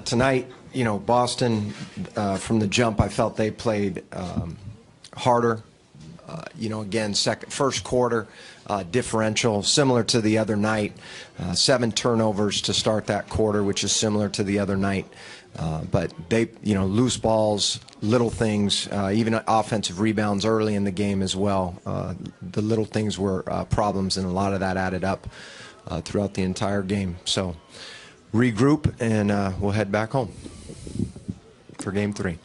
Tonight, Boston, from the jump, I felt they played harder. Again, first quarter differential, similar to the other night. 7 turnovers to start that quarter, which is similar to the other night. But they, loose balls, little things, even offensive rebounds early in the game as well. The little things were problems, and a lot of that added up throughout the entire game. So regroup, and we'll head back home for Game 3.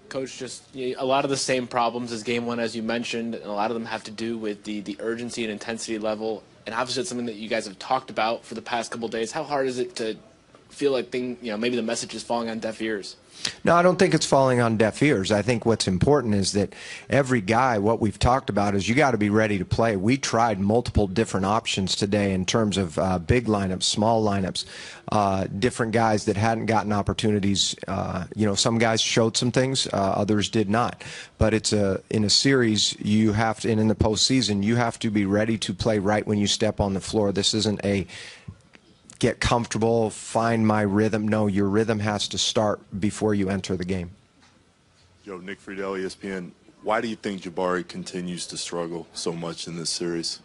Coach, just a lot of the same problems as Game 1, as you mentioned, and a lot of them have to do with the urgency and intensity level. And obviously, it's something that you guys have talked about for the past couple of days. How hard is it to feel like maybe the message is falling on deaf ears? No, I don't think it's falling on deaf ears. I think what's important is that every guy, what we've talked about is you got to be ready to play. We tried multiple different options today in terms of big lineups, small lineups, different guys that hadn't gotten opportunities. Some guys showed some things, others did not. But it's in a series, you have to, and in the postseason, you have to be ready to play right when you step on the floor. This isn't a get comfortable, find my rhythm. No, your rhythm has to start before you enter the game. Joe, Nick Friedel, ESPN. Why do you think Jabari continues to struggle so much in this series?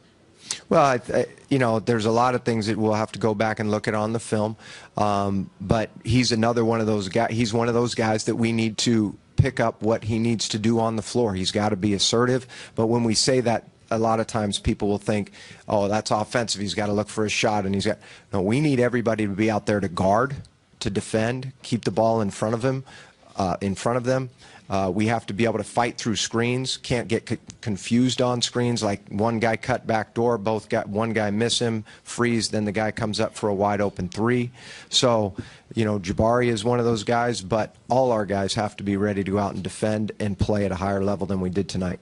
Well, there's a lot of things that we'll have to go back and look at on the film. But he's another one of those guys. He's one of those guys that we need to pick up what he needs to do on the floor. He's got to be assertive. But when we say that, a lot of times people will think, oh, that's offensive. He's got to look for a shot. And no, we need everybody to be out there to guard, to defend, keep the ball in front of him, in front of them. We have to be able to fight through screens. Can't get confused on screens. Like one guy cut back door, one guy miss him, freeze, then the guy comes up for a wide open 3. So, Jabari is one of those guys, but all our guys have to be ready to go out and defend and play at a higher level than we did tonight.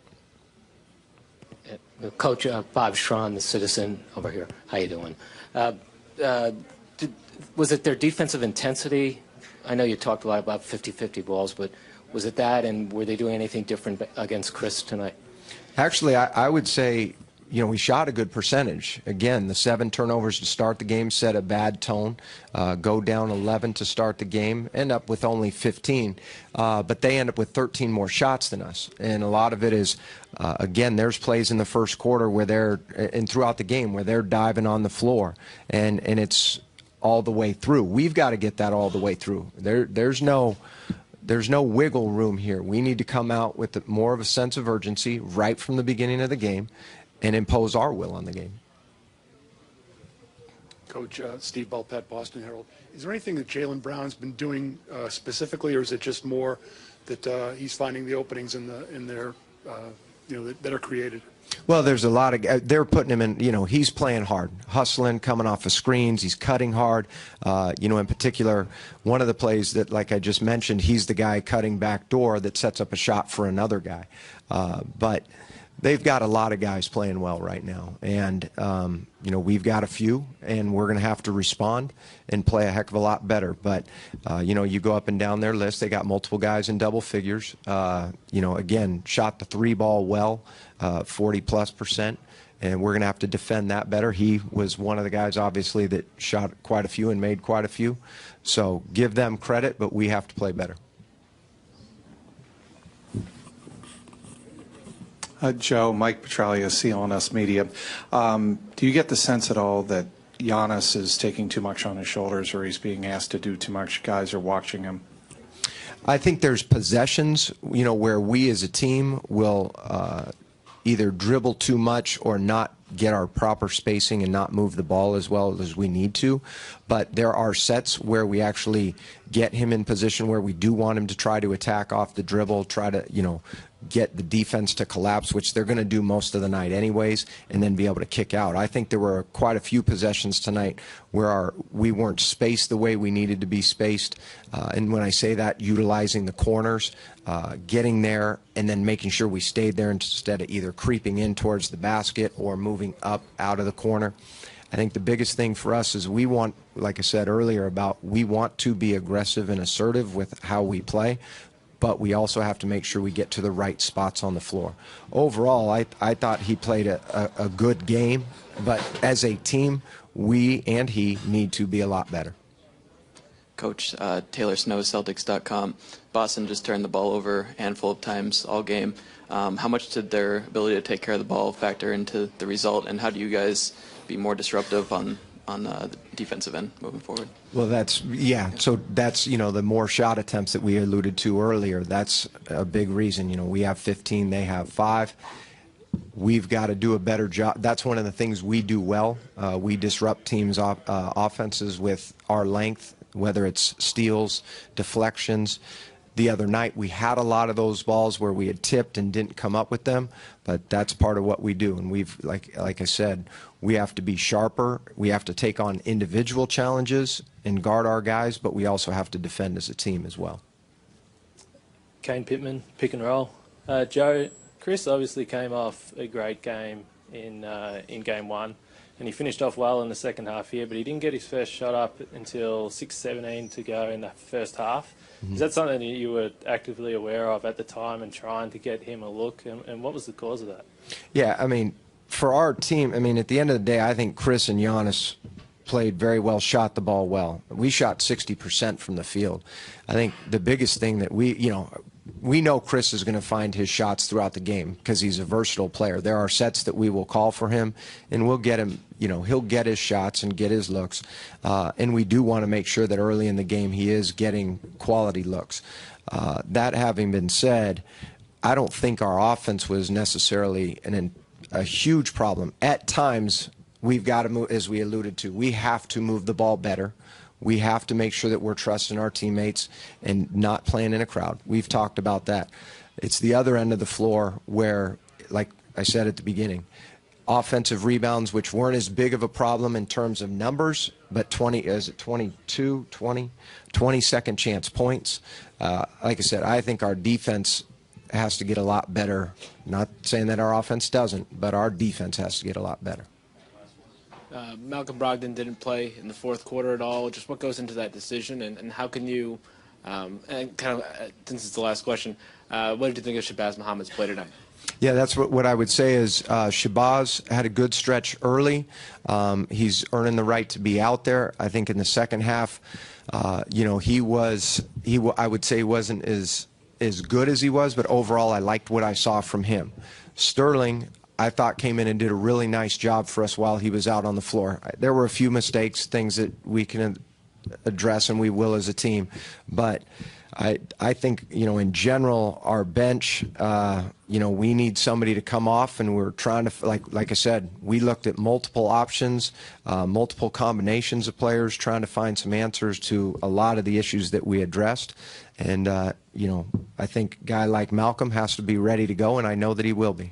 Coach Bob Schrawn, the Citizen over here. How you doing? Was it their defensive intensity? I know you talked a lot about 50-50 balls, but was it that, and were they doing anything different against Chris tonight? Actually, I would say, we shot a good percentage. Again, the 7 turnovers to start the game set a bad tone. Go down 11 to start the game, end up with only 15. But they end up with 13 more shots than us. And a lot of it is, again, there's plays in the first quarter and throughout the game where they're diving on the floor. And it's all the way through. We've got to get that all the way through. There's no wiggle room here. We need to come out with more of a sense of urgency right from the beginning of the game and impose our will on the game. Coach Steve Bulpett, Boston Herald. Is there anything that Jaylen Brown's been doing specifically, or is it just more that he's finding the openings in their that are created? Well, there's a lot of they're putting him in. He's playing hard, hustling, coming off of screens. He's cutting hard. In particular, one of the plays that, like I just mentioned, he's the guy cutting back door that sets up a shot for another guy. But they've got a lot of guys playing well right now, and we've got a few, and we're going to have to respond and play a heck of a lot better. But you go up and down their list, they got multiple guys in double figures. Again, shot the 3 ball well, 40+%, and we're going to have to defend that better. He was one of the guys, obviously, that shot quite a few and made quite a few. So give them credit, but we have to play better. Joe, Mike Petralia, CLNS Media. Do you get the sense at all that Giannis is taking too much on his shoulders, or he's being asked to do too much? Guys are watching him. I think there's possessions, where we as a team will either dribble too much or not get our proper spacing and not move the ball as well as we need to. But there are sets where we actually get him in position where we do want him to try to attack off the dribble, try to, get the defense to collapse, which they're going to do most of the night anyways, and then be able to kick out. I think there were quite a few possessions tonight where we weren't spaced the way we needed to be spaced. And when I say that, utilizing the corners, getting there, and then making sure we stayed there instead of either creeping in towards the basket or moving up out of the corner. I think the biggest thing for us is we want, like I said earlier, we want to be aggressive and assertive with how we play, but we also have to make sure we get to the right spots on the floor. Overall, I thought he played a good game, but as a team, we and he need to be a lot better. Coach Taylor Snow, Celtics.com. Boston just turned the ball over a handful of times all game. How much did their ability to take care of the ball factor into the result, and how do you guys be more disruptive on the defensive end moving forward? Well, so that's, the more shot attempts that we alluded to earlier, that's a big reason. We have 15, they have 5. We've got to do a better job. That's one of the things we do well. We disrupt teams' offenses with our length, whether it's steals, deflections. The other night we had a lot of those balls where we had tipped and didn't come up with them, but that's part of what we do. And we've, like I said, we have to be sharper. We have to take on individual challenges and guard our guys, but we also have to defend as a team as well. Kane Pittman, pick and roll. Joe, Chris obviously came off a great game in game 1, and he finished off well in the second half here, but he didn't get his first shot up until 6:17 to go in the first half. Is that something that you were actively aware of at the time and trying to get him a look, and what was the cause of that? Yeah, for our team, at the end of the day, I think Chris and Giannis played very well, shot the ball well. We shot 60% from the field. I think the biggest thing that we know Chris is going to find his shots throughout the game because he's a versatile player. There are sets that we will call for him, and we'll get him, he'll get his shots and get his looks. And we do want to make sure that early in the game he is getting quality looks. That having been said, I don't think our offense was necessarily a huge problem. At times, we've got to move, as we alluded to, we have to move the ball better. We have to make sure that we're trusting our teammates and not playing in a crowd. We've talked about that. It's the other end of the floor where, like I said at the beginning, offensive rebounds, which weren't as big of a problem in terms of numbers, but 20 second chance points. Like I said, I think our defense has to get a lot better. Not saying that our offense doesn't, but our defense has to get a lot better. Malcolm Brogdon didn't play in the fourth quarter at all. Just what goes into that decision, and how can you, and kind of, since it's the last question, what did you think of Shabazz Muhammad's play tonight? Yeah, that's what I would say is Shabazz had a good stretch early. He's earning the right to be out there. I think in the second half, I would say he wasn't as good as he was, but overall I liked what I saw from him. Sterling, I thought, came in and did a really nice job for us while he was out on the floor. There were a few mistakes, things that we can address, and we will as a team. But I think, in general, our bench, we need somebody to come off, and we're trying to, like I said, we looked at multiple options, multiple combinations of players, trying to find some answers to a lot of the issues that we addressed. And, I think a guy like Malcolm has to be ready to go, and I know that he will be.